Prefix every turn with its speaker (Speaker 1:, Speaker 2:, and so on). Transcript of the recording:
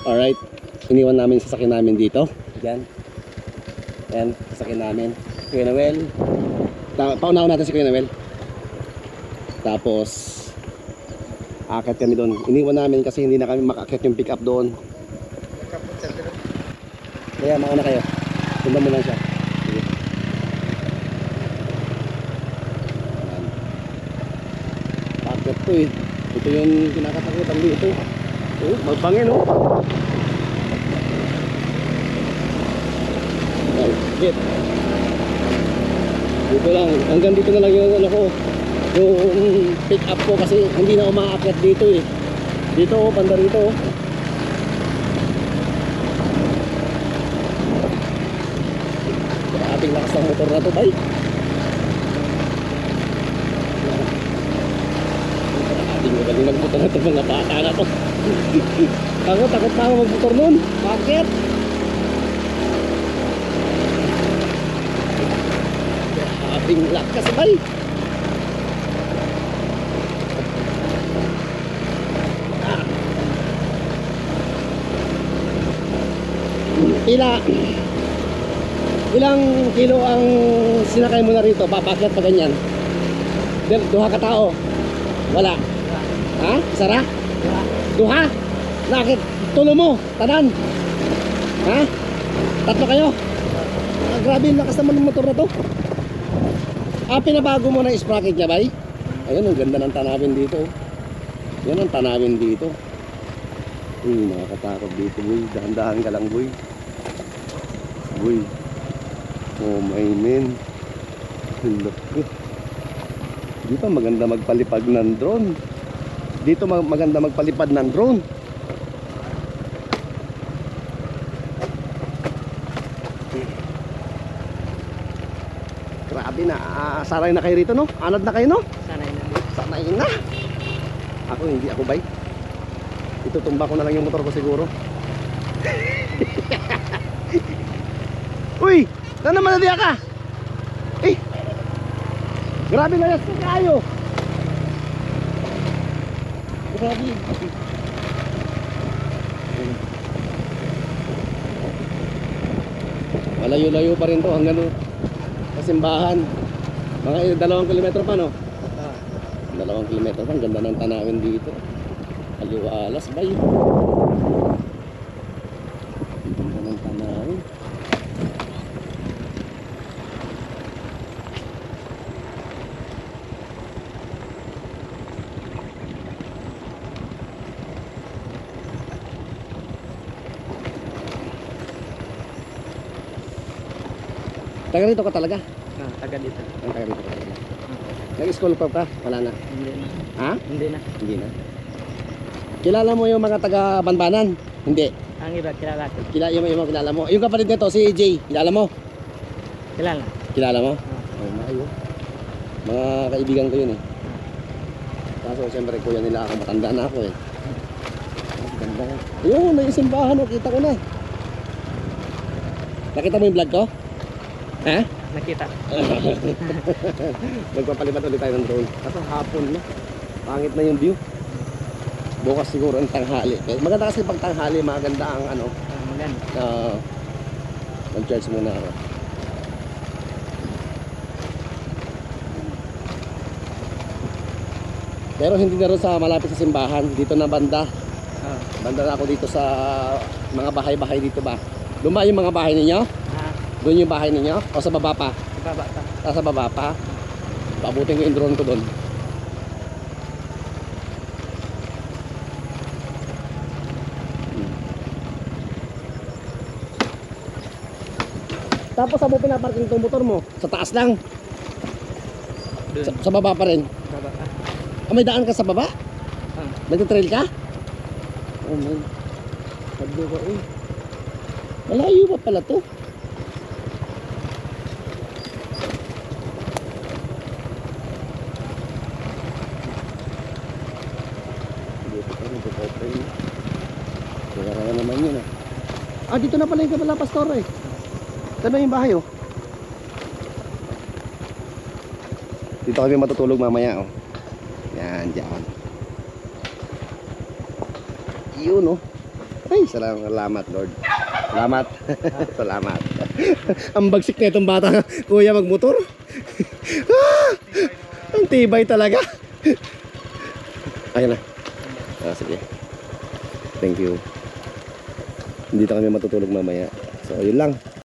Speaker 1: Alright. Iniwan namin yung sasakyan namin dito. Diyan. Ayan, sasakyan namin. Kuya Noel. Paunaw natin si Kuya Noel. Tapos akit kami doon. Iniwan namin kasi hindi na kami makakit yung pick up doon. Kaya mauna kayo. Sundan mo lang siya. Sige. Ayan. Akit to eh. Ito yung kinakatakutan dito. Oh, magbangin oh. Hit. Dito lang, hanggang dito na lang yung ano ko, yung pick up ko kasi hindi na umaakyat dito eh. Dito oh, banda rito oh. Ating lakas ng motor na to, bay. Ating magaling magmotor na to, mga bata na to. Takot na ako magmotor nun. Bakit? Ating lakas, bay. Ilang kilo ang sinakay mo na rito? Bakit pa ganyan? Duha ka tao? Wala? Ha? Isara? Duha? Nakit? Tulo mo? Tanan? Ha? Tatlo kayo? Grabe yung lakas naman ng motor na to. Pinabago mo na yung sprocket niya, bay? Ayun, ang ganda ng tanawin dito. Yan ang tanawin dito. Nakakatakot dito, boy. Dahan-dahan ka lang, boy. Boy. Oh my man. Look. Dito maganda magpalipad ng drone. Dito maganda magpalipad ng drone. Grabe na. Sanay na kayo rito, no? Anad na kayo, no?
Speaker 2: Sanay na.
Speaker 1: Sanay na. Ako hindi ako bay. Itutumba ko na lang yung motor ko siguro. Uy! Na naman na ka? Eh! Grabe na yas ka kayo! Grabe! Malayo-layo pa rin to hanggang kasimbahan. Mga 2 kilometro pa, no? 2 kilometro pa. Ang ganda ng tanawin dito. Aliwalas ba yun? Ang ganda ng tanawin. Taga rito ka talaga?
Speaker 2: Taga dito.
Speaker 1: Taga rito ka talaga. Nag-school pa ka? Wala na?
Speaker 2: Hindi na.
Speaker 1: Ha?
Speaker 2: Hindi na.
Speaker 1: Hindi na. Kilala mo yung mga taga Banbanan? Hindi.
Speaker 2: Ang iba, kilala ko.
Speaker 1: Yung mga kilala mo. Yung kapatid nito, si Jay. Kilala mo?
Speaker 2: Kilala.
Speaker 1: Kilala mo? Oh, maayo. Mga kaibigan ko yun eh. Kaso siyempre kuya nila ako, matanda na ako eh. Ganda. Ayun, may simbahan o, kita ko na. Nakita mo yung vlog ko? Ha?
Speaker 2: Nakita.
Speaker 1: Magpapalipat ulit tayo ng drone. Kaso hapon na. Pangit na yung view. Bukas siguro ang tanghali. Maganda kasi pag tanghali, maganda ang ano.
Speaker 2: Maganda.
Speaker 1: Mag-charge muna ako. Pero hindi na rin sa malapit sa simbahan. Dito na banda. Banda na ako dito sa mga bahay-bahay dito ba. Doon ba yung mga bahay ninyo? Doon yung bahay ninyo? O sa baba pa?
Speaker 2: Sa baba pa.
Speaker 1: Sa baba pa? Paabutin ko yung drone ko doon. Tapos saan mo pinaparking itong motor mo? Sa taas lang? Sa baba pa rin?
Speaker 2: Sa baba pa.
Speaker 1: May daan ka sa baba? Nagtitrail ka? Oh man. Pagdo ko eh. Malayo pa pala to. Dito pa rin, dito pa rin. Kaya naman yun ah. Dito na pala yung Kabala Pastor eh. Ito na yung bahay oh. Dito kami matutulog mamaya oh. Yan, dyan. Yun, oh. Ay, salamat, Lord. Salamat. Salamat. Ang bagsik na itong bata, kuya, magmotor. Ah, ang tibay talaga. Ayun na. Sige. Thank you. Hindi kami matutulog mamaya. So, yun lang.